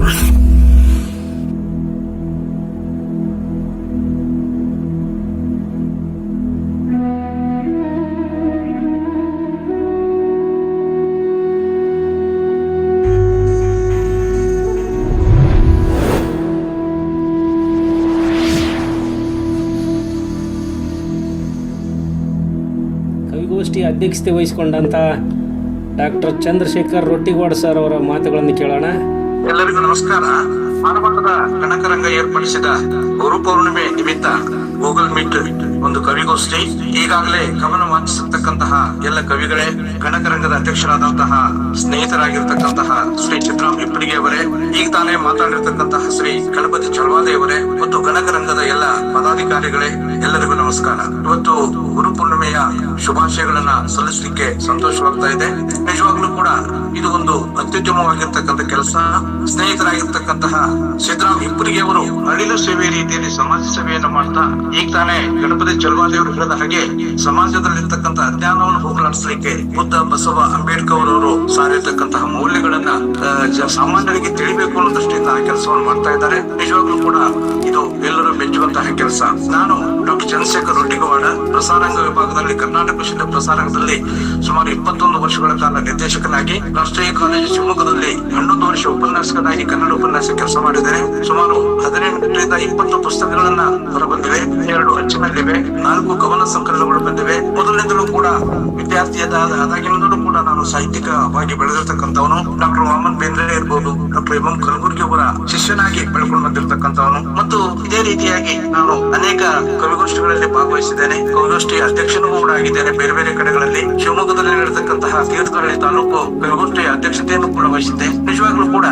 ಕವಿಗೋಷ್ಠಿ ಅಧ್ಯಕ್ಷತೆ ವಹಿಸಿಕೊಂಡಂಥ doctor Chandrashekhar ರೊಟ್ಟಿಗೋಡ್ sir ಅವರ ಮಾತುಗಳನ್ನು ಕೇಳೋಣ. ಎಲ್ಲರಿಗೂ ನಮಸ್ಕಾರ. ಮಾನಮಟ್ಟದ ಗಣಕರಂಗ ಏರ್ಪಡಿಸಿದ ಗುರು ಪೌರ್ಣಿಮೆ ನಿಮಿತ್ತ ಗೂಗಲ್ ಮೀಟ್ ಒಂದು ಕವಿಗೋಷ್ಠಿ. ಈಗಾಗಲೇ ಗಮನ ವಾಚಿಸಿರ್ತಕ್ಕಂತಹ ಎಲ್ಲ ಕವಿಗಳೇ, ಗಣಕರಂಗದ ಅಧ್ಯಕ್ಷರಾದಂತಹ ಸ್ನೇಹಿತರಾಗಿರ್ತಕ್ಕಂತಹ ಶ್ರೀ ಚಿತ್ರಾಮ್ ಇಪ್ಪಡಿಗೆ ಅವರೇ, ಈಗ ತಾನೇ ಮಾತಾಡಿರ್ತಕ್ಕಂತಹ ಶ್ರೀ ಗಣಪತಿ ಚಲವಾದಿ ಅವರೇ ಮತ್ತು ಗಣಕರಂಗದ ಎಲ್ಲ ಪದಾಧಿಕಾರಿಗಳೇ, ಎಲ್ಲರಿಗೂ ನಮಸ್ಕಾರ. ಇವತ್ತು ಗುರು ಪೂರ್ಣಿಮೆಯ ಶುಭಾಶಯಗಳನ್ನ ಸಲ್ಲಿಸಲಿಕ್ಕೆ ಸಂತೋಷವಾಗ್ತಾ ಇದೆ. ನಿಜವಾಗ್ಲೂ ಕೂಡ ಇದು ಒಂದು ಅತ್ಯುತ್ತಮವಾಗಿರ್ತಕ್ಕಂಥ ಕೆಲಸ. ಸ್ನೇಹಿತರಾಗಿರ್ತಕ್ಕಂತಹ ಸಿದ್ದರಾಮ್ ಇಪ್ಪರಿಗೆ ಅವರು ಅಳಿಲು ಸೇವೆ ರೀತಿಯಲ್ಲಿ ಸಮಾಜ ಸೇವೆಯನ್ನು ಮಾಡ್ತಾ ಈಗ ತಾನೇ ಗಣಪತಿ ಚಲವಾದಿ ಅವರು ಹೇಳಿದ ಹಾಗೆ ಸಮಾಜದಲ್ಲಿರ್ತಕ್ಕಂಥ ಅಜ್ಞಾನವನ್ನು ಹೋಗಲಾಡಿಸಲಿಕ್ಕೆ ಬುದ್ಧ, ಬಸವ, ಅಂಬೇಡ್ಕರ್ ಅವರು ಸಾರಿರ್ತಕ್ಕಂತಹ ಮೌಲ್ಯಗಳನ್ನ ಸಾಮಾನ್ಯರಿಗೆ ತಿಳಿಬೇಕು ಅನ್ನೋ ದೃಷ್ಟಿಯಿಂದ ಆ ಕೆಲಸವನ್ನು ಮಾಡ್ತಾ ಇದ್ದಾರೆ. ನಿಜವಾಗ್ಲೂ ಕೂಡ ಇದು ಎಲ್ಲರೂ ಮೆಚ್ಚುವಂತಹ ಕೆಲಸ. ನಾನು ಡಾಕ್ಟರ್ ಚಂದ್ರಶೇಖರ್ ರೊಟ್ಟಿಗೋಡ್, ಪ್ರಸಾರಾಂಗ ವಿಭಾಗದಲ್ಲಿ ಕರ್ನಾಟಕ ವಿಶ್ವ ಪ್ರಸಾರಾಂಗದಲ್ಲಿ ಸುಮಾರು 21 ವರ್ಷಗಳ ಕಾಲ ನಿರ್ದೇಶಕನಾಗಿ, ರಾಷ್ಟ್ರೀಯ ಕಾಲೇಜು ಶಿವಮೊಗ್ಗದಲ್ಲಿ 11 ವರ್ಷ ಉಪನ್ಯಾಸಕನಾಗಿ ಕನ್ನಡ ಉಪನ್ಯಾಸ ಕೆಲಸ ಮಾಡಿದ್ದೇನೆ. ಸುಮಾರು 18ರಿಂದ 20 ಪುಸ್ತಕಗಳನ್ನ ಹೊರಬಂದಿವೆ, 2 ಅಚ್ಚಿನಲ್ಲಿವೆ, 4 ಕವನ ಸಂಕಲನಗಳು ಬಂದಿವೆ. ಮೊದಲಿನಿಂದಲೂ ಕೂಡ ವಿದ್ಯಾರ್ಥಿಯಾದಾಗಿನಿಂದಲೂ ಕೂಡ ನಾನು ಸಾಹಿತ್ಯಿಕವಾಗಿ ಬೆಳೆದಿರ್ತಕ್ಕಂಥವನು. ಡಾಕ್ಟರ್ ವಾಮನ್ ಬೇಂದ್ರೆ ಇರ್ಬೋದು, ಡಾಕ್ಟರ್ ಎಂ ಕಲಬುರ್ಗಿ ಅವರ ಶಿಷ್ಯನಾಗಿ ಬೆಳ್ಕೊಂಡು ಬಂದಿರತಕ್ಕಂಥವನು. ಮತ್ತು ಇದೇ ರೀತಿಯಾಗಿ ನಾನು ಅನೇಕ ಕವಿಗೋಷ್ಠಿಗಳಲ್ಲಿ ಭಾಗವಹಿಸಿದ್ದೇನೆ. ಕವಿಗೋಷ್ಠಿ ಅಧ್ಯಕ್ಷನೂ ಕೂಡ ಆಗಿದ್ದೇನೆ ಬೇರೆ ಬೇರೆ ಕಡೆಗಳಲ್ಲಿ. ಶಿವಮೊಗ್ಗದಲ್ಲಿ ನಡೆತಕ್ಕಂತಹ ತೀರ್ಥಹಳ್ಳಿ ತಾಲೂಕು ಕವಿಗೋಷ್ಠಿಯ ಅಧ್ಯಕ್ಷತೆಯನ್ನು ಕೂಡ ವಹಿಸಿದ್ದೆ. ನಿಜವಾಗ್ಲೂ ಕೂಡ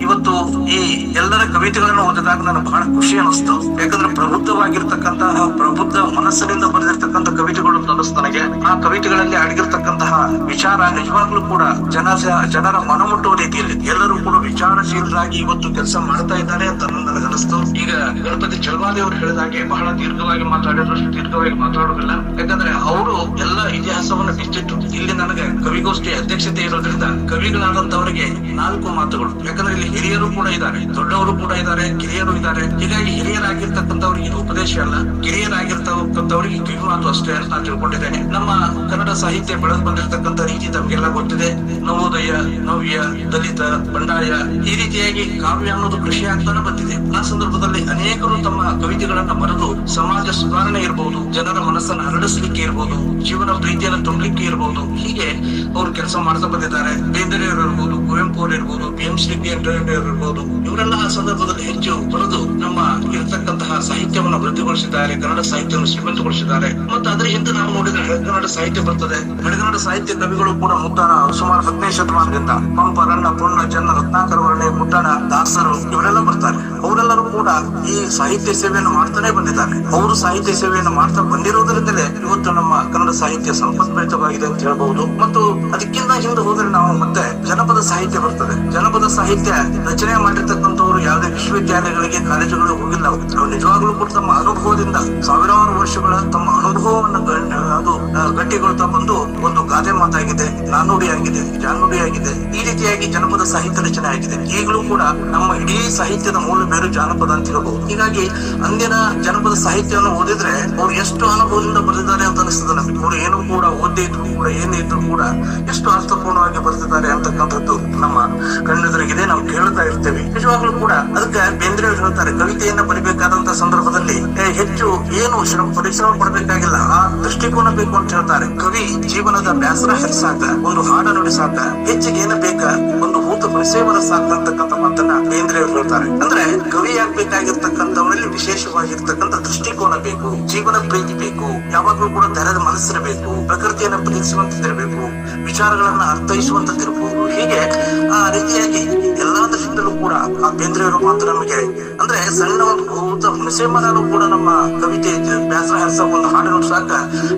ಇವತ್ತು ಈ ಎಲ್ಲರ ಕವಿತೆಗಳನ್ನು ಓದಿದಾಗ ನನಗೆ ಬಹಳ ಖುಷಿ ಅನಿಸ್ತು. ಯಾಕಂದ್ರೆ ಪ್ರಬುದ್ಧವಾಗಿರ್ತಕ್ಕಂತಹ, ಪ್ರಬುದ್ಧ ಮನಸ್ಸಿನಿಂದ ಬರೆದಿರ್ತಕ್ಕಂಥ ಕವಿತೆಗಳು ಅನಿಸ್ತು ನನಗೆ. ಆ ಕವಿತೆಗಳಲ್ಲಿ ಅಡಗಿರ್ತಕ್ಕಂತಹ ವಿಚಾರ ನಿಜವಾಗ್ಲೂ ಕೂಡ ಜನರ ಮನಮುಟ್ಟುವ ರೀತಿಯಲ್ಲಿ ಎಲ್ಲರೂ ಕೂಡ ವಿಚಾರಶೀಲರಾಗಿ ಇವತ್ತು ಕೆಲಸ ಮಾಡ್ತಾ ಇದ್ದಾರೆ ಅಂತ ನನಗನಿಸ್ತು. ಈಗ ಗಣಪತಿ ಚಲವಾದಿ ಅವರು ಹೇಳಿದಾಗೆ ಬಹಳ ದೀರ್ಘವಾಗಿ ಮಾತಾಡಿದಷ್ಟು ದೀರ್ಘವಾಗಿ ಮಾತಾಡೋದಿಲ್ಲ. ಯಾಕಂದ್ರೆ ಅವರು ಎಲ್ಲ ಇತಿಹಾಸವನ್ನು ಬಿಚ್ಚಿಟ್ಟು ಇಲ್ಲಿ ನನಗೆ ಕವಿಗೋಷ್ಠಿ ಅಧ್ಯಕ್ಷತೆ ಇರೋದ್ರಿಂದ ಕವಿಗಳಾದಂತವರಿಗೆ 4 ಮಾತುಗಳು. ಯಾಕಂದ್ರೆ ಇಲ್ಲಿ ಹಿರಿಯರು ಕೂಡ ಇದ್ದಾರೆ, ದೊಡ್ಡವರು ಕೂಡ ಇದ್ದಾರೆ, ಕಿರಿಯರು ಇದ್ದಾರೆ. ಹೀಗಾಗಿ ಹಿರಿಯರಾಗಿರ್ತಕ್ಕಂಥವ್ರಿಗೆ ಇದು ಉಪದೇಶ ಅಲ್ಲ, ಕಿರಿಯರಾಗಿರ್ತಕ್ಕಂಥವ್ರಿಗೆ ಕಿವಿ ಮಾತು ಅಷ್ಟೇ ಅಂತ ನಾನು ತಿಳ್ಕೊಂಡಿದ್ದೇನೆ. ನಮ್ಮ ಕನ್ನಡ ಸಾಹಿತ್ಯ ಬೆಳೆದು ಬಂದಿರತಕ್ಕಂಥ ರೀತಿ ತಮಗೆಲ್ಲ ಗೊತ್ತಿದೆ. ನವೋದಯ, ನವ್ಯ, ದಲಿತ, ಬಂಡಾಯ, ಈ ರೀತಿಯಾಗಿ ಕಾವ್ಯ ಅನ್ನೋದು ಕೃಷಿ ಆಗ್ತಾನೆ ಬಂದಿದೆ. ಆ ಸಂದರ್ಭದಲ್ಲಿ ಅನೇಕರು ತಮ್ಮ ಕವಿತೆಗಳನ್ನ ಬರೆದು ಸಮಾಜ ಸುಧಾರಣೆ ಇರಬಹುದು, ಜನರ ಮನಸ್ಸನ್ನು ಹರಡಿಸ್ಲಿಕ್ಕೆ ಇರಬಹುದು, ಜೀವನ ಪ್ರೀತಿಯನ್ನು ತುಂಬಲಿಕ್ಕೆ ಇರಬಹುದು, ಹೀಗೆ ಅವರು ಕೆಲಸ ಮಾಡ್ತಾ ಬಂದಿದ್ದಾರೆ. ಬೇಂದ್ರೆ ಅವರು ಇರ್ಬೋದು, ಕುವೆಂಪು ಅವರು ಇರ್ಬೋದು, BMC ಇರ್ಬೋದು, ಇವರೆಲ್ಲ ಆ ಸಂದರ್ಭದಲ್ಲಿ ಹೆಚ್ಚು ಬರೆದು ನಮ್ಮ ಇರತಕ್ಕಂತಹ ಸಾಹಿತ್ಯವನ್ನು ಅಭಿವೃದ್ಧಿಗೊಳಿಸಿದ್ದಾರೆ, ಕನ್ನಡ ಸಾಹಿತ್ಯವನ್ನು ಶ್ರೀಮಂತಗೊಳಿಸಿದ್ದಾರೆ. ಮತ್ತು ಅದರ ಹಿಂದೆ ನಾವು ನೋಡಿದ್ರೆ ಹಳೆಗನ್ನಡ ಸಾಹಿತ್ಯ ಬರ್ತದೆ. ಹಳೆಗನ್ನಡ ಸಾಹಿತ್ಯ ಕವಿಗಳು ಕೂಡ ಮುದ್ದಾನ ಸುಮಾರು 15ನೇ ಶತಮಾನದಿಂದ ಪಂಪ, ರನ್ನ, ಪೊನ್ನ, ಜನ್ನ, ರತ್ನಾಕರ ವರ್ಣೆ, ಮುದ್ದಾನ, ದಾಸರು ಇವರೆಲ್ಲ ಬರ್ತಾರೆ. ಅವರೆಲ್ಲರೂ ಕೂಡ ಈ ಸಾಹಿತ್ಯ ಸೇವೆಯನ್ನು ಮಾಡ್ತಾನೆ ಬಂದಿದ್ದಾರೆ. ಅವರು ಸಾಹಿತ್ಯ ಸೇವೆಯನ್ನು ಮಾಡ್ತಾ ಬಂದಿರೋದ್ರಿಂದಲೇ ಇವತ್ತು ನಮ್ಮ ಕನ್ನಡ ಸಾಹಿತ್ಯ ಸಂಪದ್ಭರಿತವಾಗಿದೆ ಅಂತ ಹೇಳ್ಬಹುದು. ಮತ್ತು ಅದಕ್ಕಿಂತ ಹಿಂದೆ ಹೋದ್ರೆ ನಾವು ಮತ್ತೆ ಜನಪದ ಸಾಹಿತ್ಯ ಬರ್ತದೆ. ಜನಪದ ಸಾಹಿತ್ಯ ರಚನೆ ಮಾಡಿರ್ತಕ್ಕಂಥವ್ರು ಯಾವುದೇ ವಿಶ್ವವಿದ್ಯಾಲಯಗಳಿಗೆ, ಕಾಲೇಜುಗಳಿಗೆ ಹೋಗಿಲ್ಲ. ಅವ್ರು ನಿಜವಾಗ್ಲೂ ಕೂಡ ತಮ್ಮ ಅನುಭವದಿಂದ ಸಾವಿರಾರು ವರ್ಷಗಳ ತಮ್ಮ ಅನುಭವವನ್ನು ಅದು ಗಟ್ಟಿಗೊಳ್ತಾ ಬಂದು ಒಂದು ಗಾದೆ ಮಾತಾಗಿದೆ, ನಾನುಡಿಯಾಗಿದೆ, ಜಾನುಡಿಯಾಗಿದೆ. ಈ ರೀತಿಯಾಗಿ ಜನಪದ ಸಾಹಿತ್ಯ ರಚನೆ ಆಗಿದೆ. ಈಗಲೂ ಕೂಡ ನಮ್ಮ ಇಡೀ ಸಾಹಿತ್ಯದ ಮೂಲ ಬೇರು ಜಾನಪದ ಅಂತ ಹೇಳ್ಬಹುದು. ಹೀಗಾಗಿ ಅಂದಿನ ಜನಪದ ಸಾಹಿತ್ಯವನ್ನು ಓದಿದ್ರೆ ಅವ್ರು ಎಷ್ಟು ಅನುಭವದಿಂದ ಬರೆದಿದ್ದಾರೆ ಅಂತ ಅನಿಸ್ತದೆ ನಮಗೆ. ಅವ್ರು ಏನು ಕೂಡ ಓದಿ ಇದ್ರು ಕೂಡ, ಏನೇ ಇದ್ರು ಕೂಡ ಎಷ್ಟು ಅರ್ಥಪೂರ್ಣವಾಗಿ ಬರೆದಿದ್ದಾರೆ ಅಂತಕ್ಕಂಥದ್ದು ನಮ್ಮ ಕಣ್ಣೆದುರಿಗಿದೆ. ನಾವು ಕೇಳ್ತಾ ಇರ್ತೇವೆ. ನಿಜವಾಗ್ಲೂ ಕೂಡ ಅದಕ್ಕೆ ಬೇಂದ್ರೆ ಹೇಳ್ತಾರೆ, ಕವಿತೆಯನ್ನ ಬರಿಬೇಕಾದಂತ ಸಂದರ್ಭದಲ್ಲಿ ಹೆಚ್ಚು ಏನು ಪರಿಶ್ರಮ ಪಡಬೇಕಾಗಿಲ್ಲ, ಆ ದೃಷ್ಟಿಕೋನ ಬೇಕು ಅಂತ ಹೇಳ್ತಾರೆ. ಕವಿ ಜೀವನದ ಬ್ಯಾಸರ ಹರಿಸಾಕ ಒಂದು ಹಾಡ ನುಡಿಸಾಕ ಹೆಚ್ಚಿಗೆ ಏನ ಬೇಕ, ಒಂದು ಹೂತು ಪರಿಸೇವನ ಸಾಕ ಅಂತಕ್ಕಂಥ ಮಾತನ್ನ ಬೇಂದ್ರೆ ಹೇಳ್ತಾರೆ. ಅಂದ್ರೆ ಕವಿ ಆಗ್ಬೇಕಾಗಿರ್ತಕ್ಕಂಥವರಲ್ಲಿ ವಿಶೇಷವಾಗಿರ್ತಕ್ಕಂಥ ದೃಷ್ಟಿಕೋನ ಬೇಕು, ಜೀವನ ಪ್ರೀತಿ ಬೇಕು, ಯಾವಾಗ್ಲೂ ಕೂಡ ತೆರೆದ ಮನಸ್ಸಿರಬೇಕು, ಪ್ರಕೃತಿಯನ್ನ ಪ್ರೀತಿಸುವಂತದಿರಬೇಕು, ವಿಚಾರಗಳನ್ನ ಅರ್ಥೈಸುವಂತದಿರಬಹುದು. ಹೀಗೆ ಆ ರೀತಿಯಾಗಿ ಎಲ್ಲಾ ದೃಷ್ಟಿಯಲ್ಲೂ ಕೂಡ ಆ ಬೇಂದ್ರೆಯವರು ಮಾತ್ರ ನಮಗೆ ಅಂದ್ರೆ ಸಣ್ಣ ಒಂದು ಭೂತ ಹುಣಸೆ ಮರನು ಕೂಡ ನಮ್ಮ ಕವಿತೆ ಬ್ಯಾಸರ ಹರಿಸಕ ಒಂದು ಹಾಡು ನುಡಿಸಾಕ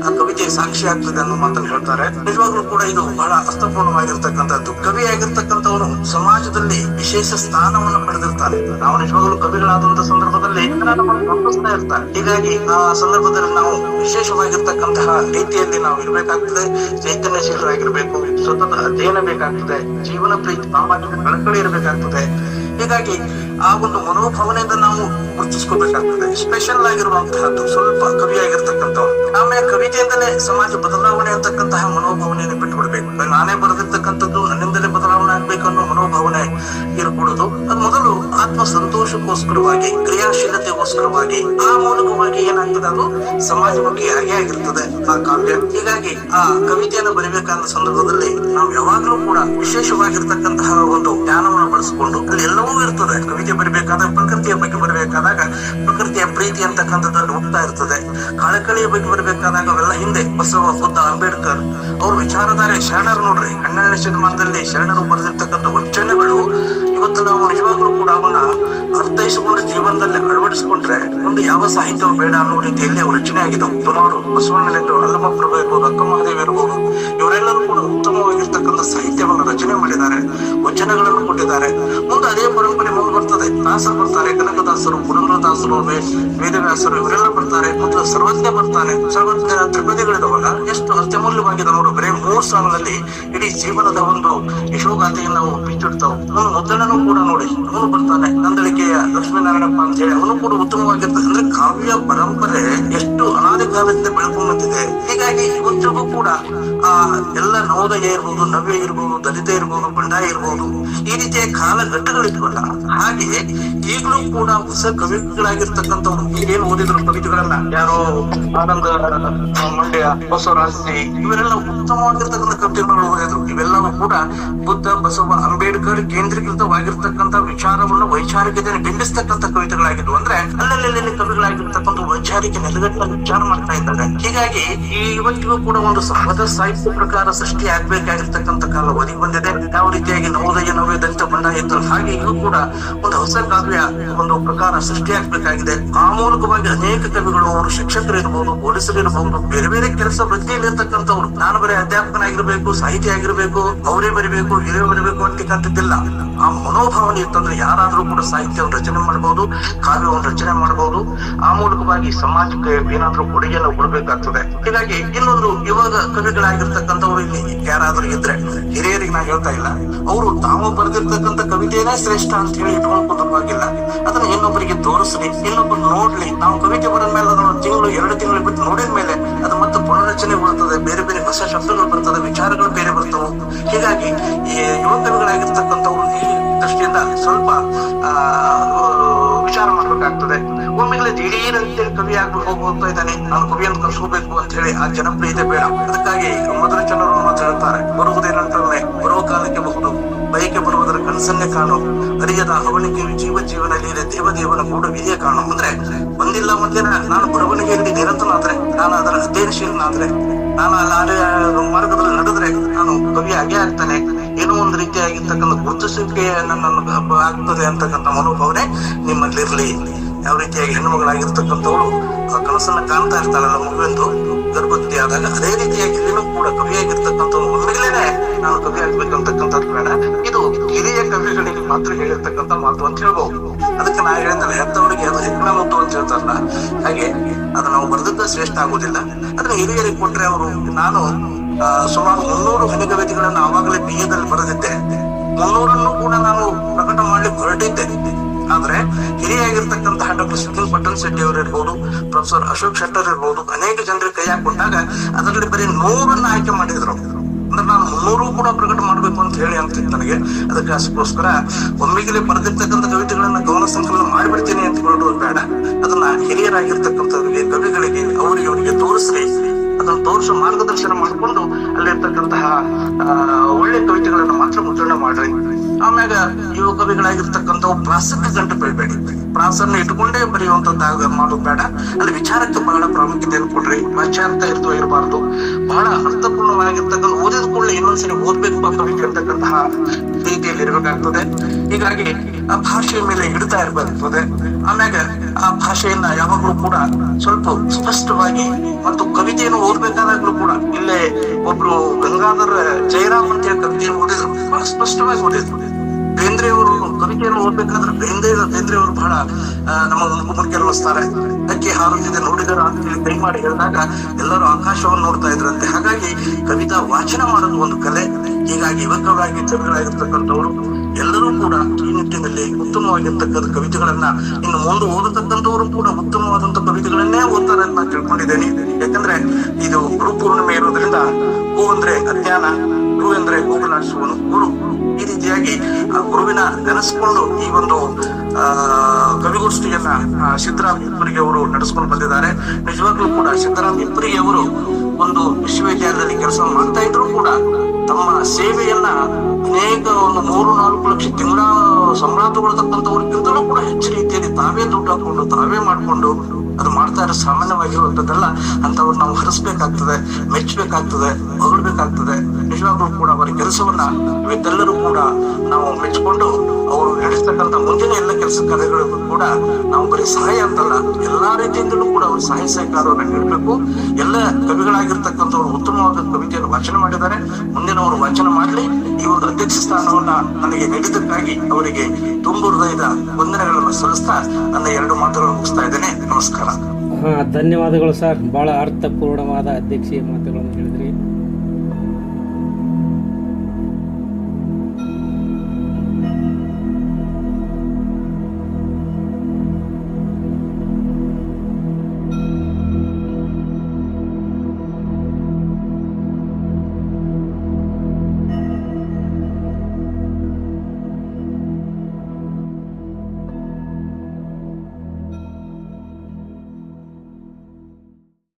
ಆ ಕವಿತೆ ಸಾಕ್ಷಿ ಆಗ್ತದೆ ಅನ್ನೋ ಮಾತನ್ನು ಹೇಳ್ತಾರೆ. ನಿಜವಾಗ್ಲೂ ಕೂಡ ಇದು ಬಹಳ ಅರ್ಥಪೂರ್ಣವಾಗಿರ್ತಕ್ಕಂಥದ್ದು. ಕವಿ ಆಗಿರ್ತಕ್ಕಂಥವರು ಸಮಾಜದಲ್ಲಿ ವಿಶೇಷ ಸ್ಥಾನವನ್ನು ಪಡೆದಿರ್ತಾರೆ. ನಾವು ನಿಜವಾಗ್ಲೂ ಕವಿಗಳಾದಂತ ಸಂದರ್ಭದಲ್ಲಿ ನಮ್ಮನ್ನು ಗಮನಿಸ್ತಾ ಇರ್ತಾರೆ. ಹೀಗಾಗಿ ಆ ಸಂದರ್ಭದಲ್ಲಿ ನಾವು ವಿಶೇಷವಾಗಿರ್ತಕ್ಕಂತಹ ರೀತಿಯಲ್ಲಿ ನಾವು ಇರ್ಬೇಕಾಗ್ತದೆ. ಚೈತನ್ಯಶೀಲರಾಗಿರ್ಬೇಕು, ಸತತ ಅಧ್ಯಯನ ಬೇಕಾಗ್ತದೆ, ಜೀವನ ಪ್ರೀತಿ, ಸಾಮಾಜಿಕ ಕಳಕಳಿ ಇರಬೇಕಾಗ್ತದೆ. ಹೀಗಾಗಿ ಆ ಒಂದು ಮನೋಭಾವನೆಯಿಂದ ನಾವು ಗುರುತಿಸ್ಕೋಬೇಕಾಗ್ತದೆ. ಸ್ಪೆಷಲ್ ಆಗಿರುವಂತಹದ್ದು ಸ್ವಲ್ಪ ಕವಿಯಾಗಿರ್ತಕ್ಕಂಥವ್ರು. ಆಮೇಲೆ ಕವಿತೆಯಿಂದಲೇ ಸಮಾಜ ಬದಲಾವಣೆ ಅಂತಕ್ಕಂತಹ ಮನೋಭಾವನೆಯನ್ನು ಬಿಟ್ಟುಬಿಡ್ಬೇಕು. ನಾನೇ ಬರೆದಿರ್ತಕ್ಕಂಥದ್ದು ನನ್ನಿಂದಲೇ ಬದಲಾವಣೆ ಆಗ್ಬೇಕು ಅನ್ನೋ ಮನೋಭಾವನೆ ಇರಕೂಡದು. ಅದು ಮೊದಲು ಆತ್ಮ ಸಂತೋಷಕ್ಕೋಸ್ಕರವಾಗಿ, ಕ್ರಿಯಾಶೀಲತೆಗೋಸ್ಕರವಾಗಿ, ಆ ಮೂಲಕವಾಗಿ ಏನಾಗ್ತದೆ, ಅದು ಸಮಾಜಮುಖಿ ಆಗೇ ಆಗಿರ್ತದೆ ಆ ಕಾವ್ಯ. ಹೀಗಾಗಿ ಆ ಕವಿತೆಯನ್ನು ಬರಿಬೇಕಾದ ಸಂದರ್ಭದಲ್ಲಿ ನಾವು ಯಾವಾಗ್ಲೂ ಕೂಡ ವಿಶೇಷವಾಗಿರ್ತಕ್ಕಂತಹ ಒಂದು ಜ್ಞಾನವನ್ನು ಬಳಸಿಕೊಂಡು, ಅಲ್ಲಿ ಎಲ್ಲವೂ ಇರ್ತದೆ. ಕವಿತೆ ಬರಿಬೇಕಾದಾಗ ಪ್ರಕೃತಿಯ ಬಗ್ಗೆ ಬರಬೇಕಾದಾಗ ಪ್ರಕೃತಿಯ ಪ್ರೀತಿ ಅಂತಕ್ಕಂಥದ್ದಲ್ಲಿ ಹೋಗ್ತಾ ಇರ್ತದೆ. ಕಳಕಳಿಯ ಬಗ್ಗೆ ಬರಬೇಕಾದಾಗ ಅವೆಲ್ಲ ಹಿಂದೆ ಬಸವ, ಬುದ್ಧ, ಅಂಬೇಡ್ಕರ್ ಅವ್ರ ವಿಚಾರಧಾರೆ, ಶರಣರು ನೋಡ್ರಿ 12ನೇ ಶತಮಾನದಲ್ಲಿ ಶರಣರು ಬರೆದಿರ್ತಕ್ಕಂಥ ವಚನಗಳು ಇವತ್ತು ನಾವು ನಿಜವಾಗ್ಲೂ ಕೂಡ ಅವನ್ನ ಅರ್ಥೈಸಿಕೊಂಡು ಜೀವನದಲ್ಲಿ ಅಳವಡಿಸಿಕೊಂಡ್ರೆ ಒಂದು ಯಾವ ಸಾಹಿತ್ಯ ಬೇಡ ಅನ್ನೋ ರೀತಿಯಲ್ಲಿ ಅವ್ರ ರಚನೆ ಆಗಿದ್ದವು. ಸುಮಾರು ಬಸವಣ್ಣನಿಂದ ಅಲ್ಲಮಪ್ರಭು ಇರ್ಬೋದು, ಅಕ್ಕಮಹಾದೇವಿ ಇರ್ಬೋದು, ಇವರೆಲ್ಲರೂ ಕೂಡ ಉತ್ತಮವಾಗಿರ್ತಕ್ಕಂಥ ಸಾಹಿತ್ಯವನ್ನು ರಚನೆ ಮಾಡಿದ್ದಾರೆ, ವಚನಗಳನ್ನು ಕೊಟ್ಟಿದ್ದಾರೆ. ಮುಂದೆ ಅದೇ ಪರಂಪರೆ ಮುಂದೆ ಬರ್ತದೆ. ದಾಸರು ಬರ್ತಾರೆ, ಕನಕದಾಸರು, ಪುರಂದರದಾಸರು, ವೇದವ್ಯಾಸರು ಇವರೆಲ್ಲ ಬರ್ತಾರೆ. ಮೊದಲು ಸರ್ವಜ್ಞ ಬರ್ತಾನೆ. ಸರ್ವಜ್ಞ ತ್ರಿಪದಿಗಳಿದವಲ್ಲ, ಎಷ್ಟು ಅತ್ಯಮೂಲ್ಯವಾಗಿದೆ ನೋಡು. ಬರೀ 3 ಸಾಲಿನಲ್ಲಿ ಇಡೀ ಜೀವನದ ಒಂದು ಯಶೋಗಾಥೆಯನ್ನು ನಾವು ಬಿಚ್ಚಿಡ್ತಾವ್. ಮುದ್ದಣ್ಣನೂ ಕೂಡ ನೋಡಿ, ಅವನು ಬರ್ತಾನೆ. ನಂದಳಿಕೆಯ ಲಕ್ಷ್ಮೀನಾರಾಯಣಪ್ಪ ಅಂತ ಹೇಳಿ ಅವನು ಕೂಡ ಉತ್ತಮವಾಗಿರ್ತದೆ. ಅಂದ್ರೆ ಕಾವ್ಯ ಪರಂಪರೆ ಎಷ್ಟು ಅನಾದಿ ಕಾಲದಿಂದ ಬೆಳ್ಕೊಂಡ್ ಬಂದಿದೆ. ಹೀಗಾಗಿ ಇವತ್ತಿಗೂ ಕೂಡ ಆ ಎಲ್ಲ ನವೋದಯ ಇರ್ಬೋದು, ನವ್ಯ ಇರ್ಬೋದು, ದಲಿತ ಇರ್ಬೋದು, ಬಂಡಾಯ ಇರ್ಬೋದು, ಈ ರೀತಿಯ ಕಾಲಘಟ್ಟಗಳಿದ್ವಲ್ಲ, ಹಾಗೆ ಈಗಲೂ ಕೂಡ ಹೊಸ ಕವಿಗಳಾಗಿರ್ತಕ್ಕಂಥವ್ರು ಏನ್ ಓದಿದ್ರು ಕವಿತೆಗಳನ್ನ, ಯಾರೋ ಆನಂದ ಮಂಡ್ಯ, ಬಸವರಾಜಿ, ಇವರೆಲ್ಲ ಉತ್ತಮವಾಗಿರ್ತಕ್ಕಂಥ ಕವಿತೆಗಳನ್ನು ಓದಿದ್ರು. ಇವೆಲ್ಲವೂ ಕೂಡ ಬುದ್ಧ, ಬಸವ, ಅಂಬೇಡ್ಕರ್ ಕೇಂದ್ರೀಕೃತವಾಗಿರ್ತಕ್ಕಂಥ ವಿಚಾರವನ್ನು ವೈಚಾರಿಕತೆಯನ್ನು ಬಿಂಬಿಸ್ತಕ್ಕಂಥ ಕವಿತೆಗಳಾಗಿದ್ವು. ಅಂದ್ರೆ ಅಲ್ಲಲ್ಲಿ ಕವಿಗಳಾಗಿರ್ತಕ್ಕಂಥ ವೈಚಾರಿಕ ನೆಲೆಗಟ್ಟನ್ನು ವಿಚಾರ ಮಾಡ್ತಾ ಇದ್ದಾರೆ. ಹೀಗಾಗಿ ಇವತ್ತಿಗೂ ಕೂಡ ಒಂದು ಸಹಜ ಸಾಹಿತ್ಯ ಪ್ರಕಾರ ಸೃಷ್ಟಿ ಆಗ್ಬೇಕಾಗಿರ್ತಕ್ಕಂಥ ಕಾಲ ಒದಗಿ ಬಂದಿದೆ. ಯಾವ ರೀತಿಯಾಗಿ ನವೋದಯ, ನವ್ಯ, ದಲಿತ, ಬಂಡಾಯ ಇತ್ತು, ಹಾಗೆ ಇದು ಕೂಡ ಒಂದು ಹೊಸ ಕಾವ್ಯ ಒಂದು ಪ್ರಕಾರ ಸೃಷ್ಟಿ ಆಗ್ಬೇಕಾಗಿದೆ. ಆ ಮೂಲಕವಾಗಿ ಅನೇಕ ಕವಿಗಳು, ಅವರು ಶಿಕ್ಷಕರು ಇರ್ಬೋದು, ಪೊಲೀಸರು ಇರಬಹುದು, ಬೇರೆ ಬೇರೆ ಕೆಲಸ ವೃತ್ತಿಯಲ್ಲಿ ಇರ್ತಕ್ಕಂಥವ್ರು, ನಾನು ಬರೀ ಅಧ್ಯಾಪಕನಾಗಿರ್ಬೇಕು, ಸಾಹಿತಿ ಆಗಿರ್ಬೇಕು, ಅವರೇ ಬರಿಬೇಕು, ಇವರೇ ಬರಿಬೇಕು ಅಂತಕ್ಕಂಥದ್ದಿಲ್ಲ. ಆ ಮನೋಭಾವನೆ ಇತ್ತಂದ್ರೆ ಯಾರಾದ್ರೂ ಕೂಡ ಸಾಹಿತ್ಯವನ್ನು ರಚನೆ ಮಾಡಬಹುದು, ಕಾವ್ಯವನ್ನು ರಚನೆ ಮಾಡಬಹುದು. ಆ ಮೂಲಕವಾಗಿ ಸಮಾಜಕ್ಕೆ ಏನಾದ್ರೂ ಕೊಡುಗೆಯನ್ನು ಕೊಡಬೇಕಾಗ್ತದೆ. ಹೀಗಾಗಿ ಇನ್ನೊಂದು, ಇವಾಗ ಕವಿಗಳಾಗಿರ್ತಕ್ಕಂಥವ್ರು ಇಲ್ಲಿ ಯಾರಾದ್ರೂ ಇದ್ರೆ, ಹಿರಿಯರಿಗೆ ನಾ ಹೇಳ್ತಾ ಇಲ್ಲ, ಅವರು ತಾವು ಬರೆದಿರ್ತಕ್ಕಂಥ ಕವಿತೆನೇ ಶ್ರೇಷ್ಠ ಅಂತ ಹೇಳಿ ಇಟ್ಕೊಂಡ್ಕೊಂಡಿಲ್ಲ. ಅದನ್ನ ಇನ್ನೊಬ್ಬರಿಗೆ ತೋರಿಸ್ಲಿ, ಇನ್ನೊಬ್ರು ನೋಡ್ಲಿ. ನಾವು ಕವಿತೆ ಬರೆದ ಮೇಲೆ ಅದನ್ನು 1-2 ತಿಂಗಳು ಬಿಟ್ಟು ನೋಡಿದ ಮೇಲೆ ಅದು ಮತ್ತೆ ಪುನರ್ರಚನೆ ಬರ್ತದೆ, ಬೇರೆ ಬೇರೆ ಹೊಸ ಶಬ್ದಗಳು ಬರ್ತದೆ, ವಿಚಾರಗಳು ಬೇರೆ ಬರ್ತವೆ. ಹೀಗಾಗಿ ಈ ಯುವ ಕವಿಗಳಾಗಿರ್ತಕ್ಕಂಥವ್ರು ಈ ದೃಷ್ಟಿಯಿಂದ ಸ್ವಲ್ಪ ವಿಚಾರ ಮಾಡ್ಬೇಕಾಗ್ತದೆ. ಒಮ್ಮೆಲೆ ದಿಢೀರಂತೆ ಕವಿ ಆಗ್ಬಿಟ್ಟು ಹೋಗ್ತಾ ಇದ್ದಾನೆ, ನಾನು ಕವಿಯನ್ನು ಕಲಿಸ್ಕೋಬೇಕು ಅಂತ ಹೇಳಿ ಆ ಜನಪ್ರಿಯತೆ ಬೇಡ. ಅದಕ್ಕಾಗಿ ಮೊದಲ ಜನರು ಮಾತು ಹೇಳ್ತಾರೆ, ಬರುವುದೇನಂತಂದ್ರೆ ಬರುವ ಕಾಲಕ್ಕೆ ಬಹುದು, ಬಯಕೆ ಬರುವುದರ ಕನಸನ್ನೇ ಕಾಣು, ಅರಿಯದ ಅವನಿಗೆ ಜೀವನ ಲೀಲೆ ದೇವದೇವನ ಕೂಡ ವಿಧಿಯ ಕಾಣು. ಅಂದ್ರೆ ಬಂದಿಲ್ಲ ಮಧ್ಯಾಹ್ನ ನಾನು ಬರವಣಿಗೆಯಲ್ಲಿ ನಿರತನಾದ್ರೆ, ನಾನು ಅದರ ಅಧ್ಯಯನಶೀಲನಾದ್ರೆ, ನಾನು ಅಲ್ಲಿ ಮಾರ್ಗದಲ್ಲಿ ನಡೆದ್ರೆ ನಾನು ಕವಿ ಆಗೇ ಆಗ್ತಾನೆ. ಏನೋ ಒಂದು ರೀತಿಯಾಗಿರ್ತಕ್ಕಂಥ ಗುರುತಿಸುವಿಕೆ ನನ್ನನ್ನು ಆಗ್ತದೆ ಅಂತಕ್ಕಂಥ ಮನೋಭಾವನೆ ನಿಮ್ಮಲ್ಲಿರ್ಲಿ. ಯಾವ ರೀತಿಯಾಗಿ ಹೆಣ್ಣುಮಗಳಾಗಿರ್ತಕ್ಕಂಥವಳು ಆ ಕನಸನ್ನ ಕಾಣ್ತಾ ಇರ್ತಾಳಲ್ಲ ಮಗುವೆಂದು ಗರ್ಭವತಿ ಆದಾಗ, ಅದೇ ರೀತಿಯಾಗಿ ಇಲ್ಲಿನೂ ಕೂಡ ಕವಿಯಾಗಿರ್ತಕ್ಕಂಥವ್ರು ಒಮ್ಮೆಗೇನೆ ನಾನು ಕವಿ ಆಗ್ಬೇಕಂತಕ್ಕಂಥದ್ದು ಬೇಡ. ಇದು ಹಿರಿಯ ಕವಿಗಳಿಗೆ ಮಾತ್ರ ಹೇಳಿರ್ತಕ್ಕಂಥ ಮಾತು ಅಂತ ಹೇಳ್ಬಹುದು. ಅದಕ್ಕೆ ನಾ ಹೇಳಿದ್ರೆ ಹೆತ್ತವರಿಗೆ ಅದು ಹೆಗ್ಗಣ ಮುತ್ತು ಅಂತ ಹೇಳ್ತಾರಲ್ಲ, ಹಾಗೆ ಅದು ನಾವು ಬರೆದದ್ದು ಶ್ರೇಷ್ಠ ಆಗುದಿಲ್ಲ. ಅದನ್ನ ಹಿರಿಯರಿಗೆ ಕೊಟ್ರೆ ಅವರು, ನಾನು ಸುಮಾರು 300 ಹನಿಕವಿತೆಗಳನ್ನು ಆವಾಗಲೇ BA ದಲ್ಲಿ ಬರೆದಿದ್ದೆ. 300 ಕೂಡ ನಾನು ಪ್ರಕಟ ಮಾಡ್ಲಿಕ್ಕೆ ಹೊರಟಿದ್ದೆ. ಆದ್ರೆ ಹಿರಿಯಾಗಿರ್ತಕ್ಕಂತಹ ಡಾಕ್ಟರ್ ಸುನಿಲ್ ಪಟ್ಟಣ ಶೆಟ್ಟಿ ಅವರು ಇರ್ಬೋದು, ಪ್ರೊಫೆಸರ್ ಅಶೋಕ್ ಶೆಟ್ಟರ್ ಇರ್ಬೋದು, ಅನೇಕ ಜನರಿಗೆ ಕೈ ಹಾಕೊಟ್ಟಾಗ ಅದರಲ್ಲಿ ಬರೀ 100 ಆಯ್ಕೆ ಮಾಡಿದ್ರು. ಅಂದ್ರೆ ನಾನು 300 ಕೂಡ ಪ್ರಕಟ ಮಾಡ್ಬೇಕು ಅಂತ ಹೇಳಿ ಅಂತ ನನಗೆ. ಅದಕ್ಕೋಸ್ಕರ ಒಮ್ಮೆಗೆ ಬರೆದಿರ್ತಕ್ಕಂಥ ಕವಿತೆಗಳನ್ನ ಗಮನ ಸಂಕಲನ ಮಾಡಿಬಿಡ್ತೀನಿ ಅಂತ ಹೇಳೋದು ಬೇಡ. ಅದನ್ನ ಹಿರಿಯರಾಗಿರ್ತಕ್ಕಂಥವ್ರಿಗೆ, ಕವಿಗಳಿಗೆ, ಅವರಿಗೆ ತೋರಿಸ್ರಿ. ಅದನ್ನು ತೋರಿಸೋ ಮಾರ್ಗದರ್ಶನ ಮಾಡಿಕೊಂಡು ಅಲ್ಲಿರ್ತಕ್ಕಂತಹ ಒಳ್ಳೆ ಕವಿತೆಗಳನ್ನು ಮಾತ್ರ ಮುದ್ರಣ ಮಾಡ್ರಿ. ಆಮ್ಯಾಗ ಯುವ ಕವಿಗಳಾಗಿರ್ತಕ್ಕಂಥವು ಪ್ರಾಸಕ್ಕೆ ಗಂಟು ಬೀಳ್ಬೇಡಿ. ಪ್ರಾಸನ್ನು ಇಟ್ಕೊಂಡೇ ಬರೆಯುವಂತದ್ದಾಗ ಮಾಡೋದು ಬೇಡ. ಅಲ್ಲಿ ವಿಚಾರಕ್ಕೆ ಬಹಳ ಪ್ರಾಮುಖ್ಯತೆಯನ್ನು ಕೊಡ್ರಿ. ವಾಚ್ಯಾರ್ಥ ಇರಬಾರ್ದು. ಬಹಳ ಅರ್ಥಪೂರ್ಣವಾಗಿರ್ತಕ್ಕಂಥ ಓದಿದ ಕೂಡಲೇ ಇನ್ನೊಂದ್ಸರಿ ಓದ್ಬೇಕು ಕವಿತೆ ಅಂತಕ್ಕಂತಹ ರೀತಿಯಲ್ಲಿ ಇರಬೇಕಾಗ್ತದೆ. ಹೀಗಾಗಿ ಆ ಭಾಷೆಯ ಮೇಲೆ ಹಿಡಿತಾ ಇರಬೇಕಾಗ್ತದೆ. ಆಮ್ಯಾಗ ಆ ಭಾಷೆಯನ್ನ ಯಾವಾಗ್ಲೂ ಕೂಡ ಸ್ವಲ್ಪ ಸ್ಪಷ್ಟವಾಗಿ, ಮತ್ತು ಕವಿತೆಯನ್ನು ಓದ್ಬೇಕಾದಾಗ್ಲೂ ಕೂಡ, ಇಲ್ಲೇ ಒಬ್ರು ಗಂಗಾಧರ ಜಯರಾಮ್ ಅಂತ ಹೇಳಿ ಕವಿತೆಯನ್ನು ಓದಿದ್ರು, ಬಹಳ ಸ್ಪಷ್ಟವಾಗಿ ಓದಿದ್ರು. ಬೇಂದ್ರೆಯವರು ಕವಿತೆಯನ್ನು ಓದ್ಬೇಕಾದ್ರೆ ಬೇಂದ್ರೆಯವರು ಬಹಳ ನಮ್ಮ ಮುಖಕ್ಕೆ ಅನ್ನಿಸ್ತಾರೆ. ಅದಕ್ಕೆ ಹಾರುತ್ತಿದೆ ನೋಡಿದರ ಅಂತ ಹೇಳಿ ಕೈ ಮಾಡಿ ಹೇಳಿದಾಗ ಎಲ್ಲರೂ ಆಕಾಶವನ್ನು ನೋಡ್ತಾ ಇದ್ರಂತೆ. ಹಾಗಾಗಿ ಕವಿತಾ ವಾಚನ ಮಾಡೋದು ಒಂದು ಕಲೆ. ಹೀಗಾಗಿ ಯುವಕರಾಗಿ ಕವಿಗಳಾಗಿರ್ತಕ್ಕಂಥವ್ರು ಎಲ್ಲರೂ ಕೂಡ ಈ ನಿಟ್ಟಿನಲ್ಲಿ ಉತ್ತಮವಾಗಿರ್ತಕ್ಕಂಥ ಕವಿತೆಗಳನ್ನ ಇನ್ನು ಮುಂದೆ ಓದತಕ್ಕಂಥವರು ಕೂಡ ಉತ್ತಮವಾದಂತ ಕವಿತೆಗಳನ್ನೇ ಓದ್ತಾರೆ ಅಂತ ನಾನು ತಿಳ್ಕೊಂಡಿದ್ದೇನೆ. ಯಾಕಂದ್ರೆ ಇದು ಗುರು ಪೂರ್ಣಿಮೆ ಇರೋದ್ರಿಂದ ಗೋ ಅಂದ್ರೆ ಅಜ್ಞಾನ, ಗುರು ಅಂದ್ರೆ ಹೋಗಲಾಡಿಸುವನು ಗುರು. ಈ ರೀತಿಯಾಗಿ ಆ ಗುರುವಿನ ನೆನೆಸ್ಕೊಂಡು ಈ ಒಂದು ಕವಿಗೋಷ್ಠಿಯನ್ನ ಸಿದ್ದರಾಮ್ ಇಪ್ಪರಿಗೆ ಅವರು ನಡೆಸ್ಕೊಂಡು ಬಂದಿದ್ದಾರೆ. ನಿಜವಾಗ್ಲೂ ಕೂಡ ಸಿದ್ದರಾಮ್ ಇಪ್ಪರಿಗೆ ಅವರು ಒಂದು ವಿಶ್ವವಿದ್ಯಾಲಯದಲ್ಲಿ ಕೆಲಸ ಮಾಡ್ತಾ ಇದ್ರು ಕೂಡ ತಮ್ಮ ಸೇವೆಯನ್ನ ಅನೇಕ ಒಂದು 3-4 ಲಕ್ಷ ತಿಂಗಳ ಸಂಬಳ ತಗೊಳ್ತಕ್ಕಂಥವ್ರಿಗಿಂತಲೂ ಕೂಡ ಹೆಚ್ಚು ರೀತಿಯಲ್ಲಿ ತಾವೇ ದುಡ್ಡು ಹಾಕೊಂಡು ತಾವೇ ಮಾಡ್ಕೊಂಡು ಅದು ಮಾಡ್ತಾ ಇರೋ ಸಾಮಾನ್ಯವಾಗಿರುವಂತದ್ದಲ್ಲ. ಅಂತವ್ರು ನಾವು ಹರಿಸ್ಬೇಕಾಗ್ತದೆ, ಮೆಚ್ಚಬೇಕಾಗ್ತದೆ, ಹೊಗಳ್ಬೇಕಾಗ್ತದೆ. ನಿಜವಾಗ್ಲೂ ಕೂಡ ಅವರ ಕೆಲಸವನ್ನ ಇವತ್ತೆಲ್ಲರೂ ಕೂಡ ನಾವು ಮೆಚ್ಚಿಕೊಂಡು ಅವರು ನಡೆಸ್ತಕ್ಕಂಥ ಮುಂದಿನ ಎಲ್ಲ ಕೆಲಸ ಕಾರ್ಯಗಳಿಗೂ ಕೂಡ ನಾವು ಬರೀ ಸಹಾಯ ಅಂತಲ್ಲ, ಎಲ್ಲಾ ರೀತಿಯಿಂದಲೂ ಕೂಡ ಅವರು ಸಹಾಯ ಸಹಕಾರವನ್ನು ನೀಡಬೇಕು. ಎಲ್ಲ ಕವಿಗಳಾಗಿರ್ತಕ್ಕಂಥವ್ರು ಉತ್ತಮವಾದ ಕವಿತೆಯನ್ನು ವಾಚನ ಮಾಡಿದ್ದಾರೆ. ಮುಂದಿನವರು ವಾಚನ ಮಾಡಲಿ. ಈ ಒಂದು ಅಧ್ಯಕ್ಷ ಸ್ಥಾನವನ್ನ ನನಗೆ ನೀಡಿದ್ದಕ್ಕಾಗಿ ಅವರಿಗೆ ತುಂಬು ಹೃದಯದ ವಂದನೆಗಳನ್ನು ಸಲ್ಲಿಸ್ತಾ ನನ್ನ 2 ಮಾತುಗಳನ್ನು ಮುಗಿಸ್ತಾ ಇದ್ದೇನೆ. ನಮಸ್ಕಾರ. ಧನ್ಯವಾದಗಳು ಸರ್. ಬಹಳ ಅರ್ಥಪೂರ್ಣವಾದ ಅಧ್ಯಕ್ಷೀಯ ಮಾತುಗಳನ್ನು ಹೇಳಿದ್ರಿ.